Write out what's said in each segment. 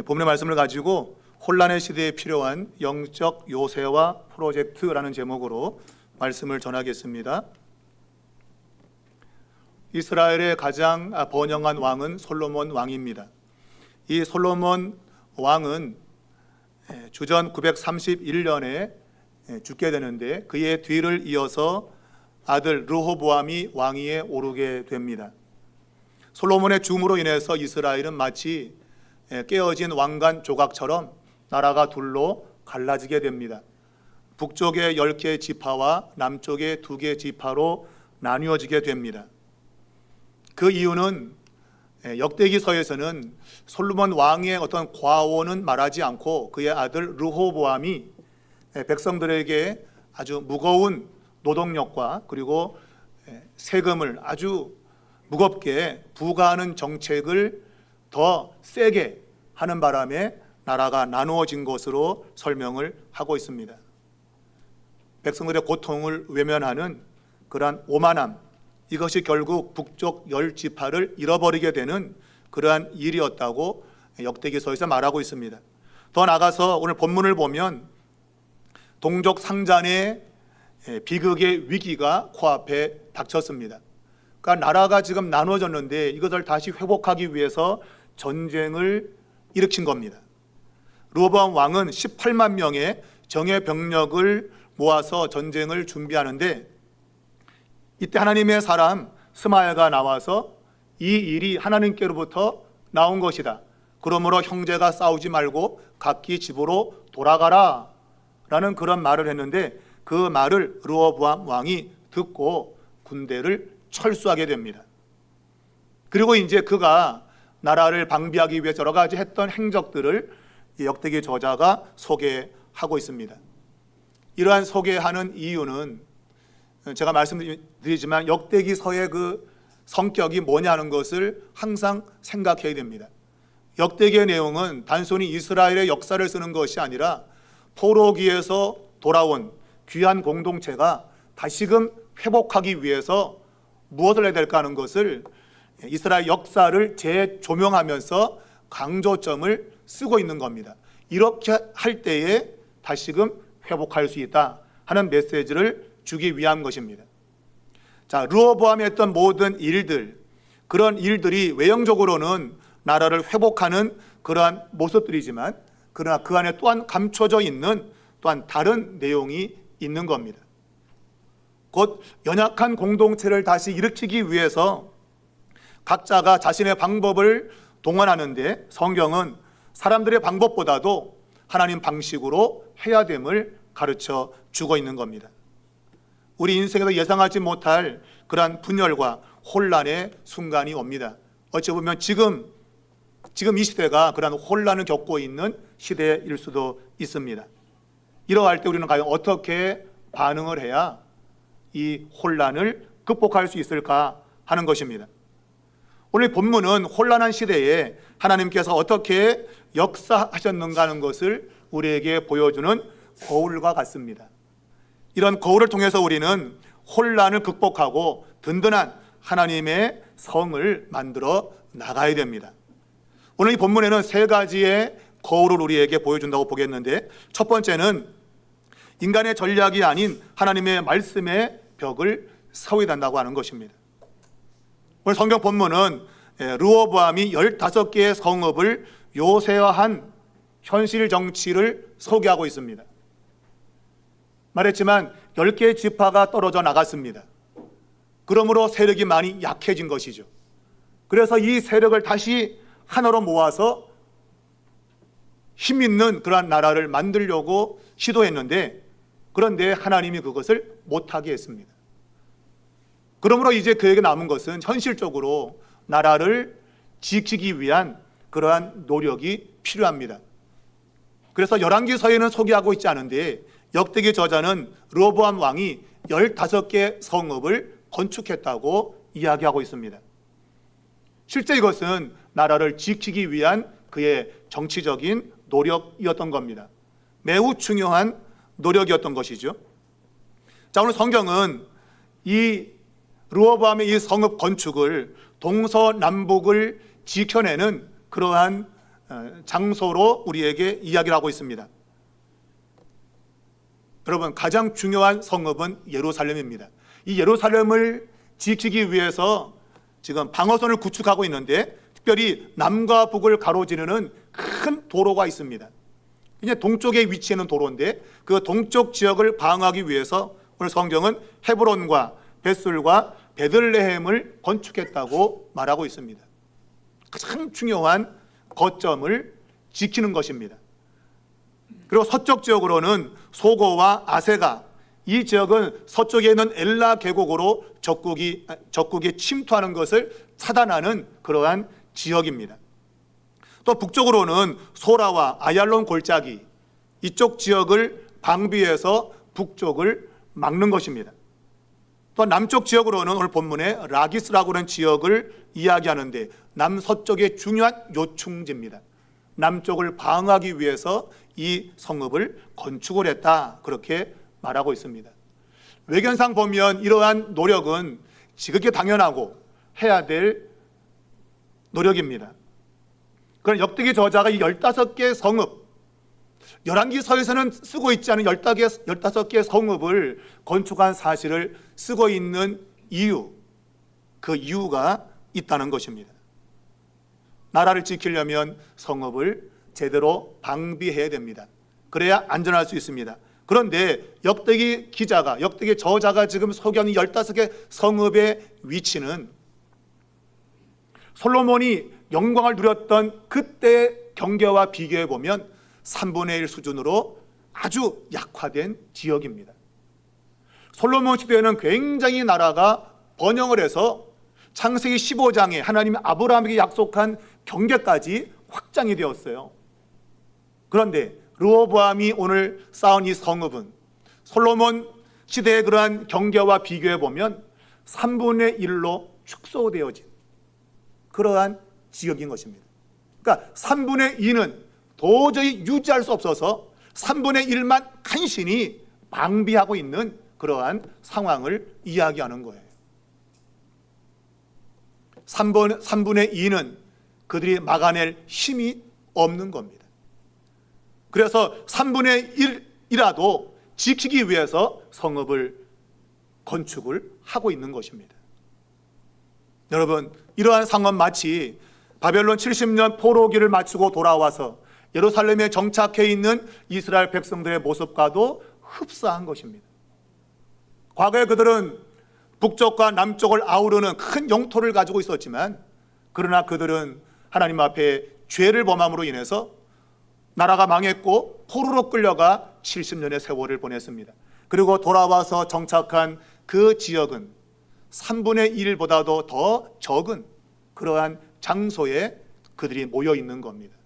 본문의 말씀을 가지고 혼란의 시대에 필요한 영적 요새와 프로젝트라는 제목으로 말씀을 전하겠습니다. 이스라엘의 가장 번영한 왕은 솔로몬 왕입니다. 이 솔로몬 왕은 주전 931년에 죽게 되는데 그의 뒤를 이어서 아들 르호보암이 왕위에 오르게 됩니다. 솔로몬의 죽음으로 인해서 이스라엘은 마치 깨어진 왕관 조각처럼 나라가 둘로 갈라지게 됩니다. 북쪽의 10개 지파와 남쪽의 2개 지파로 나뉘어지게 됩니다. 그 이유는 역대기서에서는 솔로몬 왕의 어떤 과오는 말하지 않고 그의 아들 르호보암이 백성들에게 아주 무거운 노동력과 그리고 세금을 아주 무겁게 부과하는 정책을 더 세게 하는 바람에 나라가 나누어진 것으로 설명을 하고 있습니다. 백성들의 고통을 외면하는 그러한 오만함, 이것이 결국 북쪽 10지파를 잃어버리게 되는 그러한 일이었다고 역대기서에서 말하고 있습니다. 더 나아가서 오늘 본문을 보면 동족 상잔의 비극의 위기가 코앞에 닥쳤습니다. 그러니까 나라가 지금 나눠졌는데 이것을 다시 회복하기 위해서 전쟁을 일으킨 겁니다. 르호보암 왕은 18만 명의 정예 병력을 모아서 전쟁을 준비하는데 이때 하나님의 사람 스마야가 나와서 이 일이 하나님께로부터 나온 것이다. 그러므로 형제가 싸우지 말고 각기 집으로 돌아가라 라는 그런 말을 했는데 그 말을 르호보암 왕이 듣고 군대를 철수하게 됩니다. 그리고 이제 그가 나라를 방비하기 위해 여러 가지 했던 행적들을 역대기 저자가 소개하고 있습니다. 이러한 소개하는 이유는 제가 말씀드리지만 역대기서의 그 성격이 뭐냐는 것을 항상 생각해야 됩니다. 역대기의 내용은 단순히 이스라엘의 역사를 쓰는 것이 아니라 포로기에서 돌아온 귀한 공동체가 다시금 회복하기 위해서 무엇을 해야 될까 하는 것을 이스라엘 역사를 재조명하면서 강조점을 쓰고 있는 겁니다. 이렇게 할 때에 다시금 회복할 수 있다 하는 메시지를 주기 위한 것입니다. 자, 르호보암이 했던 모든 일들, 그런 일들이 외형적으로는 나라를 회복하는 그러한 모습들이지만 그러나 그 안에 또한 감춰져 있는 또한 다른 내용이 있는 겁니다. 곧 연약한 공동체를 다시 일으키기 위해서 각자가 자신의 방법을 동원하는데 성경은 사람들의 방법보다도 하나님 방식으로 해야 됨을 가르쳐 주고 있는 겁니다. 우리 인생에서 예상하지 못할 그러한 분열과 혼란의 순간이 옵니다. 어찌 보면 지금 이 시대가 그러한 혼란을 겪고 있는 시대일 수도 있습니다. 이러할 때 우리는 과연 어떻게 반응을 해야 이 혼란을 극복할 수 있을까 하는 것입니다. 오늘 본문은 혼란한 시대에 하나님께서 어떻게 역사하셨는가 하는 것을 우리에게 보여주는 거울과 같습니다. 이런 거울을 통해서 우리는 혼란을 극복하고 든든한 하나님의 성을 만들어 나가야 됩니다. 오늘 이 본문에는 3가지의 거울을 우리에게 보여준다고 보겠는데 첫 번째는 인간의 전략이 아닌 하나님의 말씀의 벽을 세워야 된다고 하는 것입니다. 오늘 성경 본문은 르호보암이 15개의 성읍을 요새화한 현실 정치를 소개하고 있습니다. 말했지만 10개의 지파가 떨어져 나갔습니다. 그러므로 세력이 많이 약해진 것이죠. 그래서 이 세력을 다시 하나로 모아서 힘 있는 그러한 나라를 만들려고 시도했는데 그런데 하나님이 그것을 못하게 했습니다. 그러므로 이제 그에게 남은 것은 현실적으로 나라를 지키기 위한 그러한 노력이 필요합니다. 그래서 열왕기서에는 소개하고 있지 않은데 역대기 저자는 르호보암 왕이 15개 성읍을 건축했다고 이야기하고 있습니다. 실제 이것은 나라를 지키기 위한 그의 정치적인 노력이었던 겁니다. 매우 중요한 노력이었던 것이죠. 자, 오늘 성경은 이 르호보암의 이 성읍 건축을 동서남북을 지켜내는 그러한 장소로 우리에게 이야기를 하고 있습니다. 여러분, 가장 중요한 성읍은 예루살렘입니다. 이 예루살렘을 지키기 위해서 지금 방어선을 구축하고 있는데, 특별히 남과 북을 가로지르는 큰 도로가 있습니다. 이제 동쪽에 위치해 있는 도로인데, 그 동쪽 지역을 방어하기 위해서 오늘 성경은 헤브론과 벳술과 베들레헴을 건축했다고 말하고 있습니다. 가장 중요한 거점을 지키는 것입니다. 그리고 서쪽 지역으로는 소고와 아세가, 이 지역은 서쪽에 있는 엘라 계곡으로 적국이 침투하는 것을 차단하는 그러한 지역입니다. 또 북쪽으로는 소라와 아얄론 골짜기, 이쪽 지역을 방비해서 북쪽을 막는 것입니다. 또 남쪽 지역으로는 오늘 본문에 라기스라고 하는 지역을 이야기하는데, 남서쪽의 중요한 요충지입니다. 남쪽을 방어하기 위해서 이 성읍을 건축을 했다, 그렇게 말하고 있습니다. 외견상 보면 이러한 노력은 지극히 당연하고 해야 될 노력입니다. 그런 역대기 저자가 이 15개의 성읍, 열왕기서에서는 쓰고 있지 않은 15개의 성읍을 건축한 사실을 쓰고 있는 이유, 그 이유가 있다는 것입니다. 나라를 지키려면 성읍을 제대로 방비해야 됩니다. 그래야 안전할 수 있습니다. 그런데 역대기 저자가 지금 소개하는 15개 성읍의 위치는 솔로몬이 영광을 누렸던 그때의 경계와 비교해 보면 3분의 1 수준으로 아주 약화된 지역입니다. 솔로몬 시대에는 굉장히 나라가 번영을 해서 창세기 15장에 하나님이 아브라함에게 약속한 경계까지 확장이 되었어요. 그런데 르호보암이 오늘 쌓은 이 성읍은 솔로몬 시대의 그러한 경계와 비교해 보면 3분의 1로 축소되어진 그러한 지역인 것입니다. 그러니까 3분의 2는 도저히 유지할 수 없어서 3분의 1만 간신히 방비하고 있는 그러한 상황을 이야기하는 거예요. 3분의 2는 그들이 막아낼 힘이 없는 겁니다. 그래서 3분의 1이라도 지키기 위해서 성읍을 건축을 하고 있는 것입니다. 여러분, 이러한 상황은 마치 바벨론 70년 포로기를 마치고 돌아와서 예루살렘에 정착해 있는 이스라엘 백성들의 모습과도 흡사한 것입니다. 과거에 그들은 북쪽과 남쪽을 아우르는 큰 영토를 가지고 있었지만, 그러나 그들은 하나님 앞에 죄를 범함으로 인해서 나라가 망했고 포로로 끌려가 70년의 세월을 보냈습니다. 그리고 돌아와서 정착한 그 지역은 3분의 1보다도 더 적은 그러한 장소에 그들이 모여 있는 겁니다.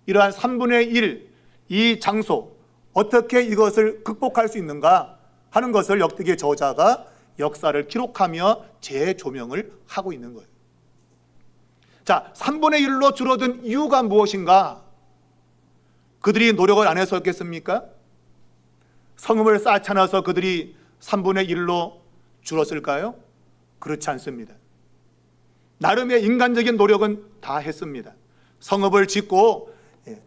이러한 3분의 1, 이 장소, 어떻게 이것을 극복할 수 있는가 하는 것을 역대기 저자가 역사를 기록하며 재조명을 하고 있는 거예요. 자, 3분의 1로 줄어든 이유가 무엇인가? 그들이 노력을 안 했었겠습니까? 성읍을 쌓아놔서 그들이 3분의 1로 줄었을까요? 그렇지 않습니다. 나름의 인간적인 노력은 다 했습니다. 성읍을 짓고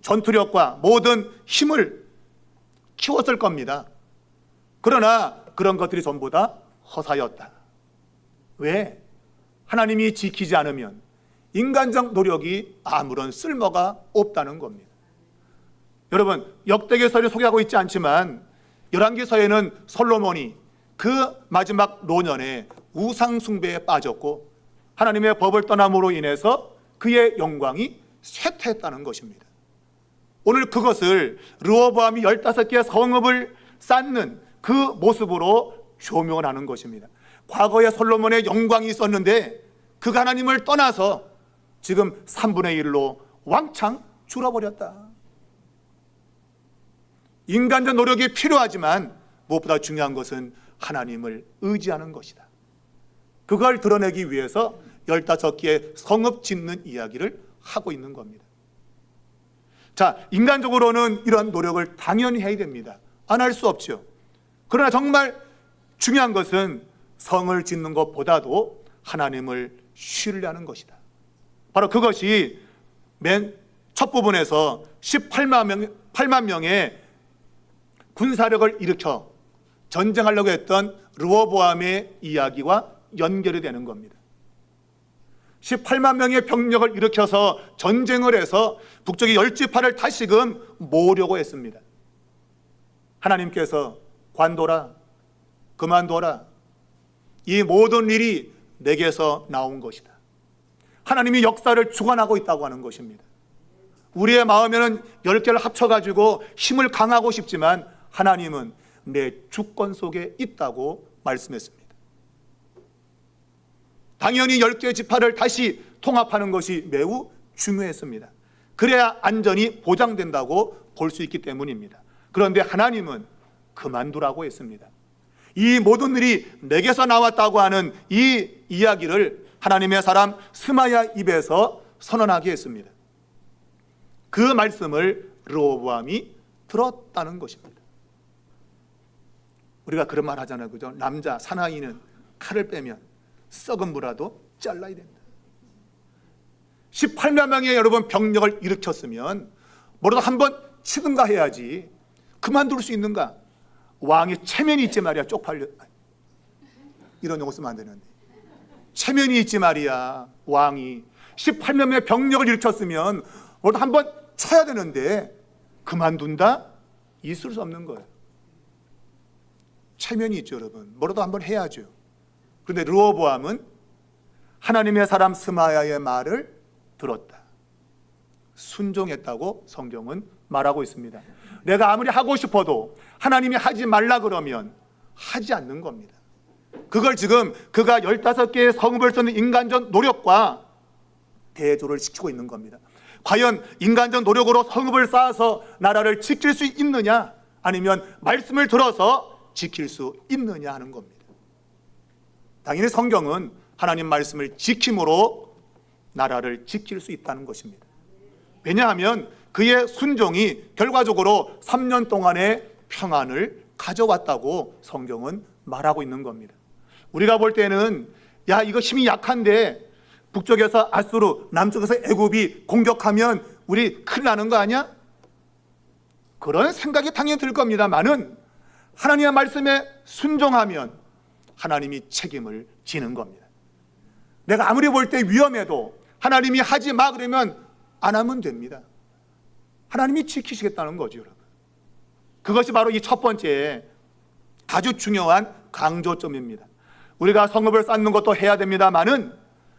전투력과 모든 힘을 키웠을 겁니다. 그러나 그런 것들이 전부 다 허사였다. 왜? 하나님이 지키지 않으면 인간적 노력이 아무런 쓸모가 없다는 겁니다. 여러분, 역대기서를 소개하고 있지 않지만 열왕기서에는 솔로몬이 그 마지막 노년에 우상 숭배에 빠졌고 하나님의 법을 떠남으로 인해서 그의 영광이 쇠퇴했다는 것입니다. 오늘 그것을 르호보암이 15개의 성읍을 쌓는 그 모습으로 조명을 하는 것입니다. 과거에 솔로몬의 영광이 있었는데 그가 하나님을 떠나서 지금 3분의 1로 왕창 줄어버렸다. 인간적 노력이 필요하지만 무엇보다 중요한 것은 하나님을 의지하는 것이다. 그걸 드러내기 위해서 15개의 성읍 짓는 이야기를 하고 있는 겁니다. 자, 인간적으로는 이런 노력을 당연히 해야 됩니다. 안 할 수 없죠. 그러나 정말 중요한 것은 성을 짓는 것보다도 하나님을 신뢰하는 것이다. 바로 그것이 맨 첫 부분에서 8만 명의 군사력을 일으켜 전쟁하려고 했던 르호보암의 이야기와 연결이 되는 겁니다. 18만 명의 병력을 일으켜서 전쟁을 해서 북쪽의 10지파를 다시금 모으려고 했습니다. 하나님께서 관둬라, 그만둬라, 이 모든 일이 내게서 나온 것이다. 하나님이 역사를 주관하고 있다고 하는 것입니다. 우리의 마음에는 10개를 합쳐가지고 힘을 강하고 싶지만 하나님은 내 주권 속에 있다고 말씀했습니다. 당연히 10개의 지파를 다시 통합하는 것이 매우 중요했습니다. 그래야 안전이 보장된다고 볼 수 있기 때문입니다. 그런데 하나님은 그만두라고 했습니다. 이 모든 일이 내게서 나왔다고 하는 이 이야기를 하나님의 사람 스마야 입에서 선언하게 했습니다. 그 말씀을 르호보암이 들었다는 것입니다. 우리가 그런 말 하잖아요, 그죠? 남자 사나이는 칼을 빼면 썩은 무라도 잘라야 된다. 18만 명의 여러분 병력을 일으켰으면 뭐라도 한번 치든가 해야지. 그만둘 수 있는가? 왕의 체면이 있지 말이야. 쪽팔려. 이런 용어 쓰면 안 되는데. 체면이 있지 말이야. 왕이 18만 명의 병력을 일으켰으면 뭐라도 한번 쳐야 되는데 그만둔다? 있을 수 없는 거예요. 체면이 있죠, 여러분. 뭐라도 한번 해야죠. 그런데 르호보암은 하나님의 사람 스마야의 말을 들었다. 순종했다고 성경은 말하고 있습니다. 내가 아무리 하고 싶어도 하나님이 하지 말라 그러면 하지 않는 겁니다. 그걸 지금 그가 15개의 성읍을 쓰는 인간적 노력과 대조를 시키고 있는 겁니다. 과연 인간적 노력으로 성읍을 쌓아서 나라를 지킬 수 있느냐, 아니면 말씀을 들어서 지킬 수 있느냐 하는 겁니다. 당연히 성경은 하나님 말씀을 지킴으로 나라를 지킬 수 있다는 것입니다. 왜냐하면 그의 순종이 결과적으로 3년 동안의 평안을 가져왔다고 성경은 말하고 있는 겁니다. 우리가 볼 때는 야, 이거 힘이 약한데 북쪽에서 아수르, 남쪽에서 애굽이 공격하면 우리 큰일 나는 거 아니야? 그런 생각이 당연히 들 겁니다만은 하나님의 말씀에 순종하면 하나님이 책임을 지는 겁니다. 내가 아무리 볼 때 위험해도 하나님이 하지 마 그러면 안 하면 됩니다. 하나님이 지키시겠다는 거죠, 여러분. 그것이 바로 이 첫 번째 아주 중요한 강조점입니다. 우리가 성읍을 쌓는 것도 해야 됩니다만은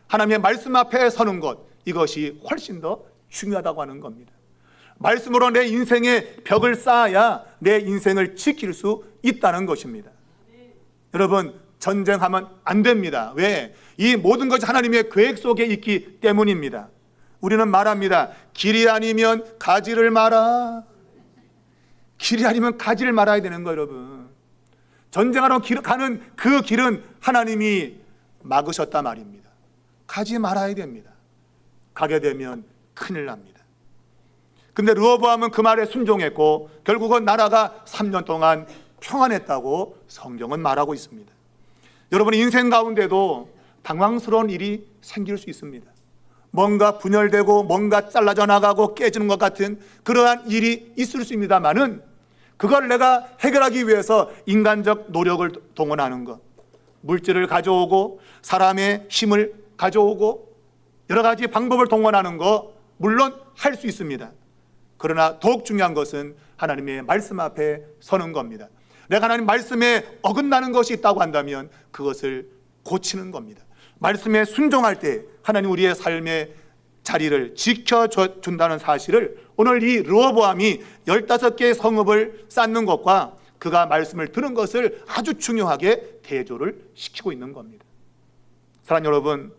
하나님의 말씀 앞에 서는 것, 이것이 훨씬 더 중요하다고 하는 겁니다. 말씀으로 내 인생의 벽을 쌓아야 내 인생을 지킬 수 있다는 것입니다. 여러분, 전쟁하면 안 됩니다. 왜? 이 모든 것이 하나님의 계획 속에 있기 때문입니다. 우리는 말합니다. 길이 아니면 가지를 마라. 길이 아니면 가지를 말아야 되는 거예요, 여러분. 전쟁하러 가는 그 길은 하나님이 막으셨단 말입니다. 가지 말아야 됩니다. 가게 되면 큰일 납니다. 근데 르호보암은 그 말에 순종했고 결국은 나라가 3년 동안 평안했다고 성경은 말하고 있습니다. 여러분, 인생 가운데도 당황스러운 일이 생길 수 있습니다. 뭔가 분열되고 뭔가 잘라져 나가고 깨지는 것 같은 그러한 일이 있을 수 있습니다만은 그걸 내가 해결하기 위해서 인간적 노력을 동원하는 것, 물질을 가져오고 사람의 힘을 가져오고 여러 가지 방법을 동원하는 거 물론 할 수 있습니다. 그러나 더욱 중요한 것은 하나님의 말씀 앞에 서는 겁니다. 내가 하나님 말씀에 어긋나는 것이 있다고 한다면 그것을 고치는 겁니다. 말씀에 순종할 때 하나님 우리의 삶의 자리를 지켜준다는 사실을 오늘 이 르호보암이 15개의 성읍을 쌓는 것과 그가 말씀을 들은 것을 아주 중요하게 대조를 시키고 있는 겁니다. 사랑하는 여러분,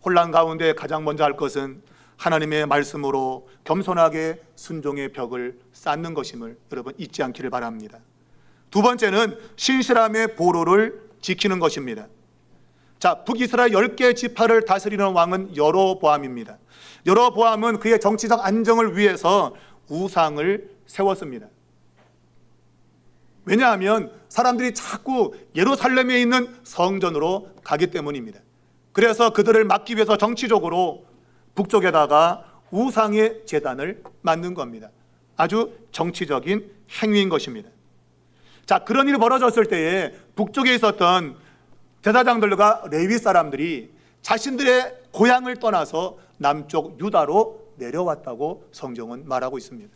혼란 가운데 가장 먼저 할 것은 하나님의 말씀으로 겸손하게 순종의 벽을 쌓는 것임을 여러분 잊지 않기를 바랍니다. 두 번째는 신실함의 보루를 지키는 것입니다. 자, 북이스라엘 10개 지파를 다스리는 왕은 여로보암입니다. 여로보암은 그의 정치적 안정을 위해서 우상을 세웠습니다. 왜냐하면 사람들이 자꾸 예루살렘에 있는 성전으로 가기 때문입니다. 그래서 그들을 막기 위해서 정치적으로 북쪽에다가 우상의 제단을 만든 겁니다. 아주 정치적인 행위인 것입니다. 자, 그런 일이 벌어졌을 때에 북쪽에 있었던 제사장들과 레위 사람들이 자신들의 고향을 떠나서 남쪽 유다로 내려왔다고 성경은 말하고 있습니다.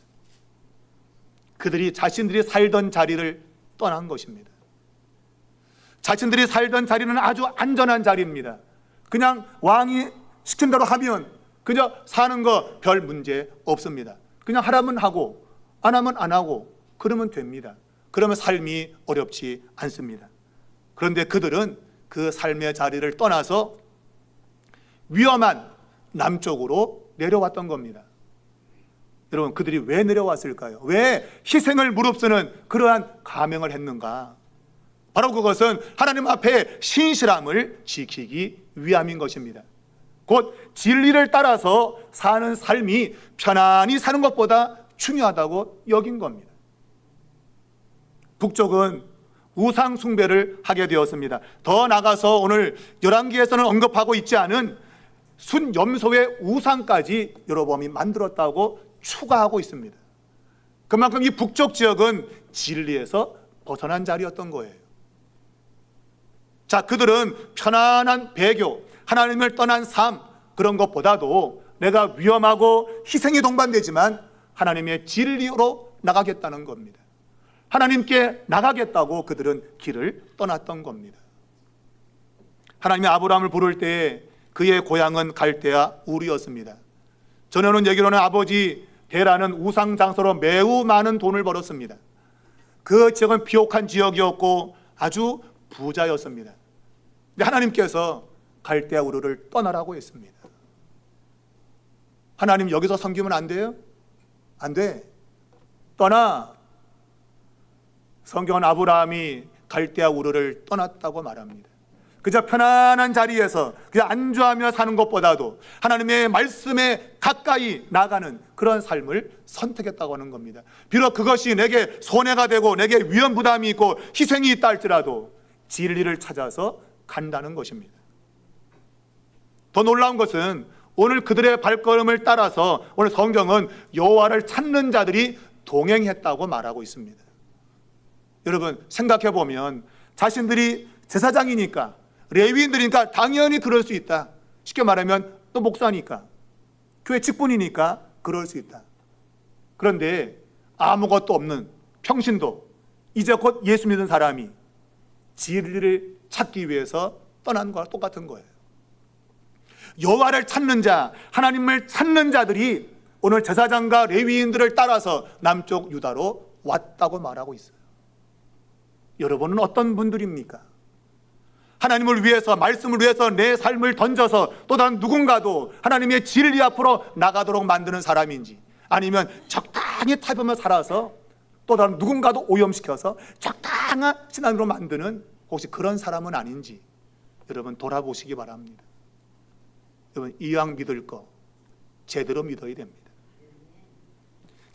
그들이 자신들이 살던 자리를 떠난 것입니다. 자신들이 살던 자리는 아주 안전한 자리입니다. 그냥 왕이 시킨 대로 하면 그저 사는 거 별 문제 없습니다. 그냥 하라면 하고 안 하면 안 하고 그러면 됩니다. 그러면 삶이 어렵지 않습니다. 그런데 그들은 그 삶의 자리를 떠나서 위험한 남쪽으로 내려왔던 겁니다. 여러분, 그들이 왜 내려왔을까요? 왜 희생을 무릅쓰는 그러한 가명을 했는가? 바로 그것은 하나님 앞에 신실함을 지키기 위함인 것입니다. 곧 진리를 따라서 사는 삶이 편안히 사는 것보다 중요하다고 여긴 겁니다. 북쪽은 우상 숭배를 하게 되었습니다. 더 나가서 오늘 열왕기에서는 언급하고 있지 않은 순염소의 우상까지 여로보암이 만들었다고 추가하고 있습니다. 그만큼 이 북쪽 지역은 진리에서 벗어난 자리였던 거예요. 자, 그들은 편안한 배교, 하나님을 떠난 삶, 그런 것보다도 내가 위험하고 희생이 동반되지만 하나님의 진리로 나가겠다는 겁니다. 하나님께 나가겠다고 그들은 길을 떠났던 겁니다. 하나님이 아브라함을 부를 때 그의 고향은 갈대아 우르였습니다. 전해오는 얘기로는 아버지 데라는 우상 장소로 매우 많은 돈을 벌었습니다. 그 지역은 비옥한 지역이었고 아주 부자였습니다. 근데 하나님께서 갈대아 우르를 떠나라고 했습니다. 하나님 여기서 섬기면 안 돼요? 안 돼. 떠나. 성경은 아브라함이 갈대아 우르를 떠났다고 말합니다. 그저 편안한 자리에서 그냥 안주하며 사는 것보다도 하나님의 말씀에 가까이 나가는 그런 삶을 선택했다고 하는 겁니다. 비록 그것이 내게 손해가 되고 내게 위험 부담이 있고 희생이 있다 할지라도 진리를 찾아서 간다는 것입니다. 더 놀라운 것은 오늘 그들의 발걸음을 따라서 오늘 성경은 여호와를 찾는 자들이 동행했다고 말하고 있습니다. 여러분, 생각해 보면 자신들이 제사장이니까 레위인들이니까 당연히 그럴 수 있다. 쉽게 말하면 또 목사니까 교회 직분이니까 그럴 수 있다. 그런데 아무것도 없는 평신도 이제 곧 예수 믿은 사람이 진리를 찾기 위해서 떠난 거와 똑같은 거예요. 여호와를 찾는 자, 하나님을 찾는 자들이 오늘 제사장과 레위인들을 따라서 남쪽 유다로 왔다고 말하고 있어요. 여러분은 어떤 분들입니까? 하나님을 위해서, 말씀을 위해서 내 삶을 던져서 또 다른 누군가도 하나님의 진리 앞으로 나가도록 만드는 사람인지, 아니면 적당히 타협하며 살아서 또 다른 누군가도 오염시켜서 적당한 신앙으로 만드는 혹시 그런 사람은 아닌지 여러분 돌아보시기 바랍니다. 여러분, 이왕 믿을 거 제대로 믿어야 됩니다.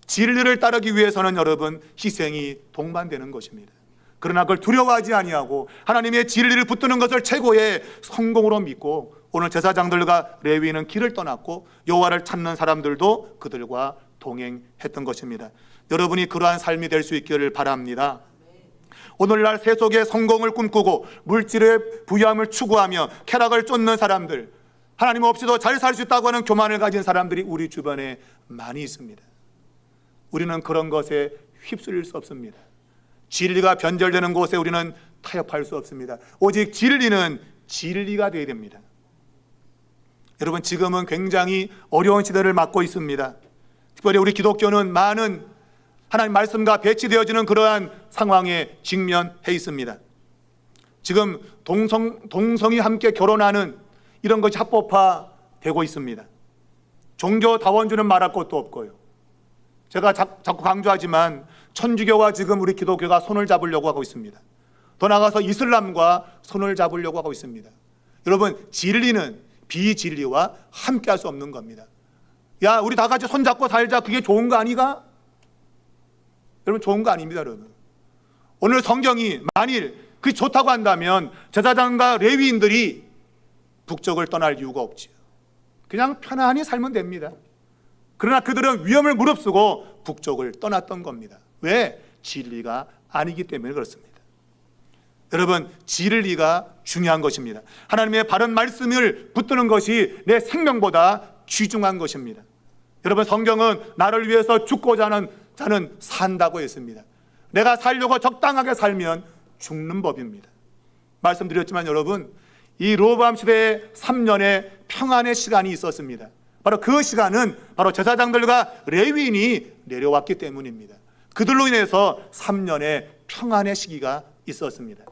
진리를 따르기 위해서는 여러분 희생이 동반되는 것입니다. 그러나 그걸 두려워하지 아니하고 하나님의 진리를 붙드는 것을 최고의 성공으로 믿고 오늘 제사장들과 레위인은 길을 떠났고 여호와를 찾는 사람들도 그들과 동행했던 것입니다. 여러분이 그러한 삶이 될 수 있기를 바랍니다. 오늘날 세속의 성공을 꿈꾸고 물질의 부유함을 추구하며 쾌락을 쫓는 사람들, 하나님 없이도 잘 살 수 있다고 하는 교만을 가진 사람들이 우리 주변에 많이 있습니다. 우리는 그런 것에 휩쓸릴 수 없습니다. 진리가 변절되는 곳에 우리는 타협할 수 없습니다. 오직 진리는 진리가 되어야 됩니다. 여러분, 지금은 굉장히 어려운 시대를 맞고 있습니다. 특별히 우리 기독교는 많은 하나님 말씀과 배치되어지는 그러한 상황에 직면해 있습니다. 지금 동성이 함께 결혼하는 이런 것이 합법화되고 있습니다. 종교다원주는 말할 것도 없고요. 제가 자꾸 강조하지만 천주교와 지금 우리 기독교가 손을 잡으려고 하고 있습니다. 더 나아가서 이슬람과 손을 잡으려고 하고 있습니다. 여러분, 진리는 비진리와 함께 할 수 없는 겁니다. 야, 우리 다 같이 손잡고 살자, 그게 좋은 거 아니가? 여러분, 좋은 거 아닙니다. 여러분, 오늘 성경이 만일 그게 좋다고 한다면 제사장과 레위인들이 북쪽을 떠날 이유가 없지요. 그냥 편안히 살면 됩니다. 그러나 그들은 위험을 무릅쓰고 북쪽을 떠났던 겁니다. 왜? 진리가 아니기 때문에 그렇습니다. 여러분, 진리가 중요한 것입니다. 하나님의 바른 말씀을 붙드는 것이 내 생명보다 귀중한 것입니다. 여러분, 성경은 나를 위해서 죽고자 하는 자는 산다고 했습니다. 내가 살려고 적당하게 살면 죽는 법입니다. 말씀드렸지만 여러분, 이 르호보암 시대에 3년의 평안의 시간이 있었습니다. 바로 그 시간은 바로 제사장들과 레위인이 내려왔기 때문입니다. 그들로 인해서 3년의 평안의 시기가 있었습니다.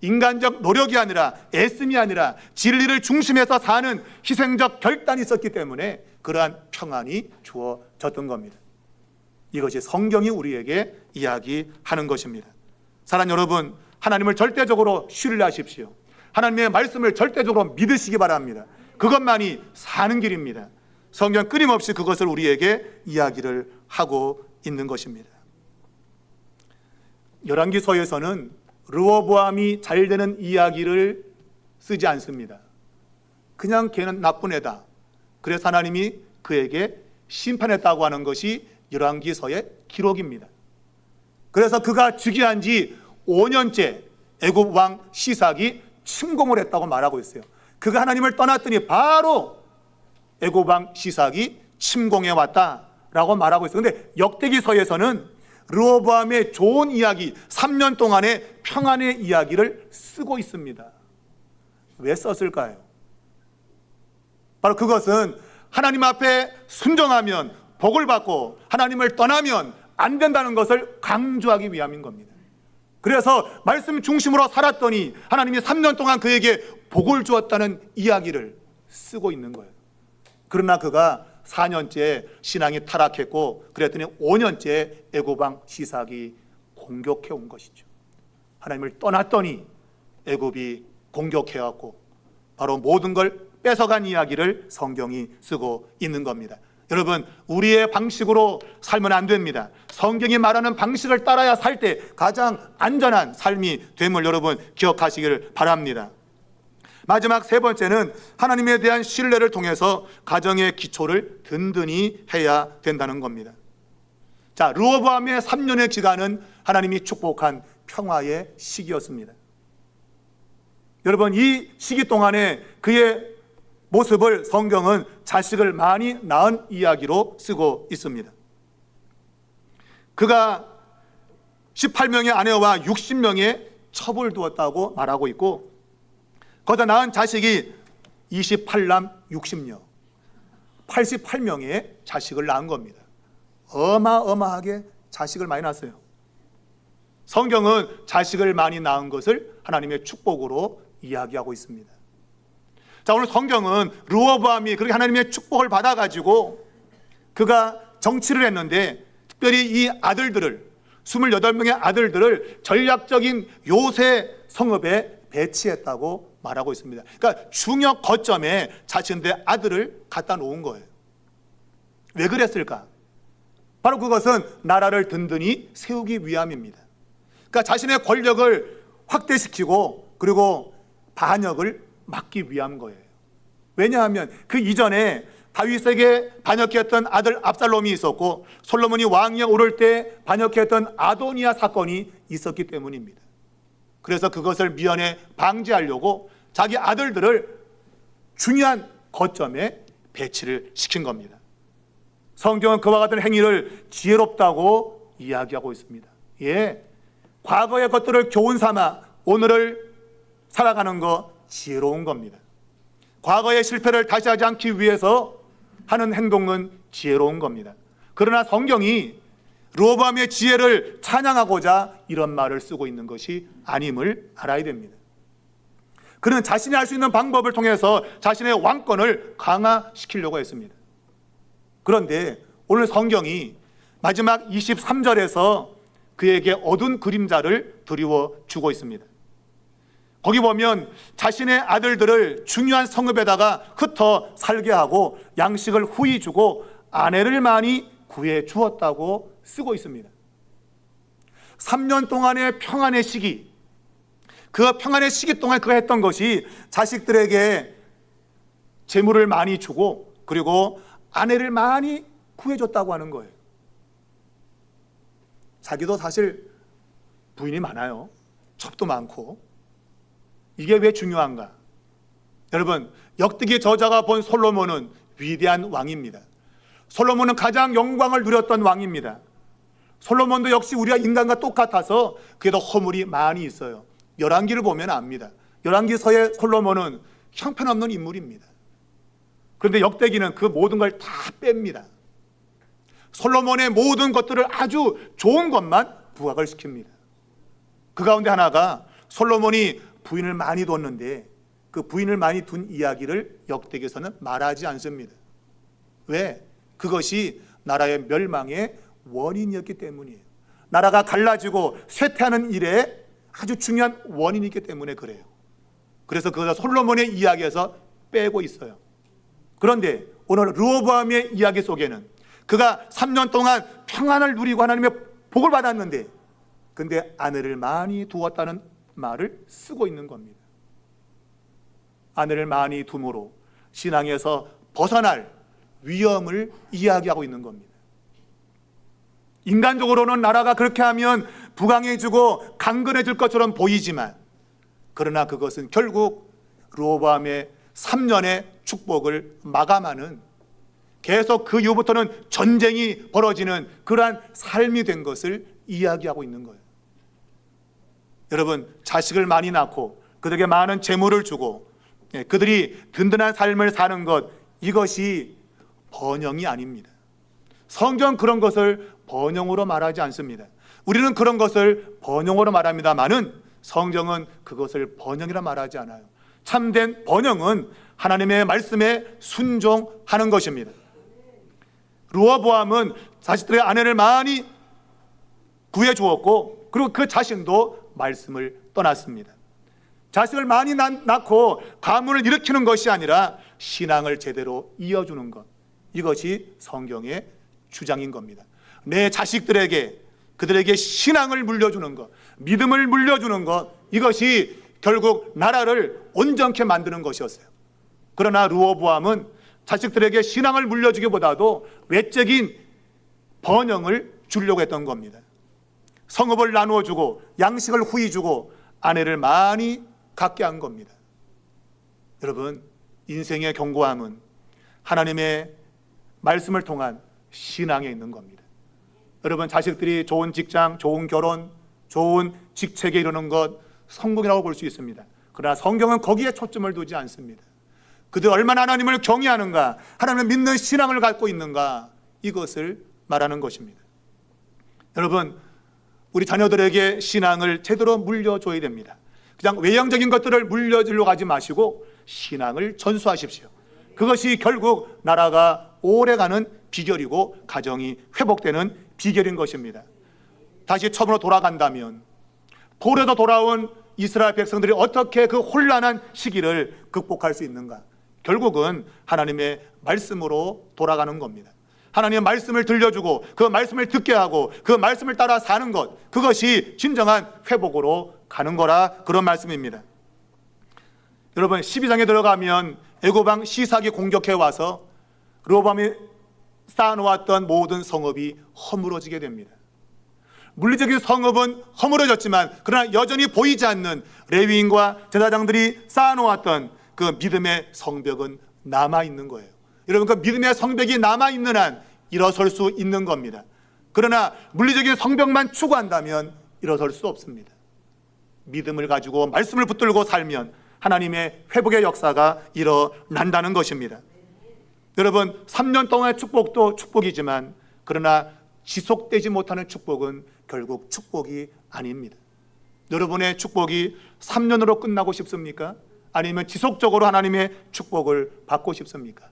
인간적 노력이 아니라, 애씀이 아니라 진리를 중심에서 사는 희생적 결단이 있었기 때문에 그러한 평안이 주어졌던 겁니다. 이것이 성경이 우리에게 이야기하는 것입니다. 사랑하는 여러분, 하나님을 절대적으로 신뢰하십시오. 하나님의 말씀을 절대적으로 믿으시기 바랍니다. 그것만이 사는 길입니다. 성경 끊임없이 그것을 우리에게 이야기를 하고 있는 것입니다. 열왕기서에서는 르호보암이 잘 되는 이야기를 쓰지 않습니다. 그냥 걔는 나쁜 애다, 그래서 하나님이 그에게 심판했다고 하는 것이 열왕기서의 기록입니다. 그래서 그가 즉위한 지 5년째 애굽 왕 시삭이 침공을 했다고 말하고 있어요. 그가 하나님을 떠났더니 바로 애굽 왕 시삭이 침공해 왔다라고 말하고 있어요. 그런데 역대기서에서는 르호보암의 좋은 이야기, 3년 동안의 평안의 이야기를 쓰고 있습니다. 왜 썼을까요? 바로 그것은 하나님 앞에 순종하면 복을 받고 하나님을 떠나면 안 된다는 것을 강조하기 위함인 겁니다. 그래서 말씀 중심으로 살았더니 하나님이 3년 동안 그에게 복을 주었다는 이야기를 쓰고 있는 거예요. 그러나 그가 4년째 신앙이 타락했고, 그랬더니 5년째 애굽 왕 시삭이 공격해 온 것이죠. 하나님을 떠났더니 애굽이 공격해 왔고, 바로 모든 걸 뺏어간 이야기를 성경이 쓰고 있는 겁니다. 여러분, 우리의 방식으로 살면 안 됩니다. 성경이 말하는 방식을 따라야 살 때 가장 안전한 삶이 됨을 여러분 기억하시기를 바랍니다. 마지막 세 번째는 하나님에 대한 신뢰를 통해서 가정의 기초를 든든히 해야 된다는 겁니다. 자, 르호보암의 3년의 기간은 하나님이 축복한 평화의 시기였습니다. 여러분, 이 시기 동안에 그의 모습을 성경은 자식을 많이 낳은 이야기로 쓰고 있습니다. 그가 18명의 아내와 60명의 첩을 두었다고 말하고 있고, 거기다 낳은 자식이 28남 60녀 88명의 자식을 낳은 겁니다. 어마어마하게 자식을 많이 낳았어요. 성경은 자식을 많이 낳은 것을 하나님의 축복으로 이야기하고 있습니다. 자, 오늘 성경은 르호보암이 그렇게 하나님의 축복을 받아가지고 그가 정치를 했는데, 특별히 이 아들들을, 28명의 아들들을 전략적인 요새 성읍에 배치했다고 말하고 있습니다. 그러니까 중요 거점에 자신들의 아들을 갖다 놓은 거예요. 왜 그랬을까? 바로 그것은 나라를 든든히 세우기 위함입니다. 그러니까 자신의 권력을 확대시키고 그리고 반역을 막기 위한 거예요. 왜냐하면 그 이전에 다윗에게 반역했던 아들 압살롬이 있었고, 솔로몬이 왕위에 오를 때 반역했던 아도니아 사건이 있었기 때문입니다. 그래서 그것을 미연에 방지하려고 자기 아들들을 중요한 거점에 배치를 시킨 겁니다. 성경은 그와 같은 행위를 지혜롭다고 이야기하고 있습니다. 예, 과거의 것들을 교훈 삼아 오늘을 살아가는 거 지혜로운 겁니다. 과거의 실패를 다시 하지 않기 위해서 하는 행동은 지혜로운 겁니다. 그러나 성경이 르호보암의 지혜를 찬양하고자 이런 말을 쓰고 있는 것이 아님을 알아야 됩니다. 그는 자신이 할 수 있는 방법을 통해서 자신의 왕권을 강화시키려고 했습니다. 그런데 오늘 성경이 마지막 23절에서 그에게 어두운 그림자를 드리워 주고 있습니다. 거기 보면 자신의 아들들을 중요한 성읍에다가 흩어 살게 하고 양식을 후히 주고 아내를 많이 구해 주었다고 쓰고 있습니다. 3년 동안의 평안의 시기, 그 평안의 시기 동안 그가 했던 것이 자식들에게 재물을 많이 주고 그리고 아내를 많이 구해줬다고 하는 거예요. 자기도 사실 부인이 많아요. 첩도 많고. 이게 왜 중요한가? 여러분, 역대기 저자가 본 솔로몬은 위대한 왕입니다. 솔로몬은 가장 영광을 누렸던 왕입니다. 솔로몬도 역시 우리가 인간과 똑같아서 그에도 허물이 많이 있어요. 열왕기를 보면 압니다. 열왕기서의 솔로몬은 형편없는 인물입니다. 그런데 역대기는 그 모든 걸 다 뺍니다. 솔로몬의 모든 것들을 아주 좋은 것만 부각을 시킵니다. 그 가운데 하나가 솔로몬이 부인을 많이 뒀는데 그 부인을 많이 둔 이야기를 역대기에서는 말하지 않습니다. 왜? 그것이 나라의 멸망의 원인이었기 때문이에요. 나라가 갈라지고 쇠퇴하는 일에 아주 중요한 원인이기 때문에 그래요. 그래서 그것을 솔로몬의 이야기에서 빼고 있어요. 그런데 오늘 르호보암의 이야기 속에는 그가 3년 동안 평안을 누리고 하나님의 복을 받았는데 근데 아내를 많이 두었다는 말을 쓰고 있는 겁니다. 아내를 많이 둠으로 신앙에서 벗어날 위험을 이야기하고 있는 겁니다. 인간적으로는 나라가 그렇게 하면 부강해지고 강건해질 것처럼 보이지만 그러나 그것은 결국 르호보암의 3년의 축복을 마감하는 계속 그 이후부터는 전쟁이 벌어지는 그러한 삶이 된 것을 이야기하고 있는 거예요. 여러분, 자식을 많이 낳고 그들에게 많은 재물을 주고 그들이 든든한 삶을 사는 것, 이것이 번영이 아닙니다. 성경은 그런 것을 번영으로 말하지 않습니다. 우리는 그런 것을 번영으로 말합니다만은 성경은 그것을 번영이라 말하지 않아요. 참된 번영은 하나님의 말씀에 순종하는 것입니다. 르호보암은 자식들의 아내를 많이 구해주었고 그리고 그 자신도 말씀을 떠났습니다. 자식을 많이 낳고 가문을 일으키는 것이 아니라 신앙을 제대로 이어주는 것, 이것이 성경의 주장인 겁니다. 내 자식들에게 그들에게 신앙을 물려주는 것, 믿음을 물려주는 것, 이것이 결국 나라를 온전케 만드는 것이었어요. 그러나 르호보암은 자식들에게 신앙을 물려주기보다도 외적인 번영을 주려고 했던 겁니다. 성읍을 나누어 주고 양식을 후히 주고 아내를 많이 갖게 한 겁니다. 여러분, 인생의 견고함은 하나님의 말씀을 통한 신앙에 있는 겁니다. 여러분, 자식들이 좋은 직장, 좋은 결혼, 좋은 직책에 이르는 것 성공이라고 볼 수 있습니다. 그러나 성경은 거기에 초점을 두지 않습니다. 그들 얼마나 하나님을 경외하는가, 하나님을 믿는 신앙을 갖고 있는가, 이것을 말하는 것입니다. 여러분, 우리 자녀들에게 신앙을 제대로 물려줘야 됩니다. 그냥 외형적인 것들을 물려주려고 하지 마시고 신앙을 전수하십시오. 그것이 결국 나라가 오래가는 비결이고 가정이 회복되는 비결인 것입니다. 다시 처음으로 돌아간다면 돌에서 돌아온 이스라엘 백성들이 어떻게 그 혼란한 시기를 극복할 수 있는가? 결국은 하나님의 말씀으로 돌아가는 겁니다. 하나님의 말씀을 들려주고 그 말씀을 듣게 하고 그 말씀을 따라 사는 것, 그것이 진정한 회복으로 가는 거라, 그런 말씀입니다. 여러분, 12장에 들어가면 애굽왕 시삭이 공격해 와서 르호보암이 쌓아놓았던 모든 성읍이 허물어지게 됩니다. 물리적인 성읍은 허물어졌지만 그러나 여전히 보이지 않는 레위인과 제사장들이 쌓아놓았던 그 믿음의 성벽은 남아있는 거예요. 여러분, 그 믿음의 성벽이 남아있는 한 일어설 수 있는 겁니다. 그러나 물리적인 성벽만 추구한다면 일어설 수 없습니다. 믿음을 가지고 말씀을 붙들고 살면 하나님의 회복의 역사가 일어난다는 것입니다. 여러분, 3년 동안의 축복도 축복이지만 그러나 지속되지 못하는 축복은 결국 축복이 아닙니다. 여러분의 축복이 3년으로 끝나고 싶습니까? 아니면 지속적으로 하나님의 축복을 받고 싶습니까?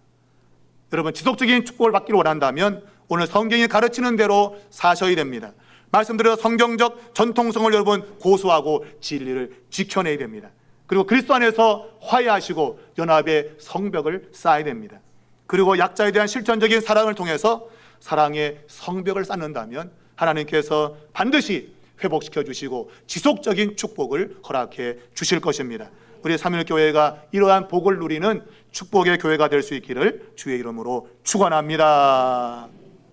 여러분, 지속적인 축복을 받기를 원한다면 오늘 성경이 가르치는 대로 사셔야 됩니다. 말씀드려 성경적 전통성을 여러분 고수하고 진리를 지켜내야 됩니다. 그리고 그리스도 안에서 화해하시고 연합의 성벽을 쌓아야 됩니다. 그리고 약자에 대한 실천적인 사랑을 통해서 사랑의 성벽을 쌓는다면 하나님께서 반드시 회복시켜 주시고 지속적인 축복을 허락해 주실 것입니다. 우리 삼일교회가 이러한 복을 누리는 축복의 교회가 될 수 있기를 주의 이름으로 축원합니다.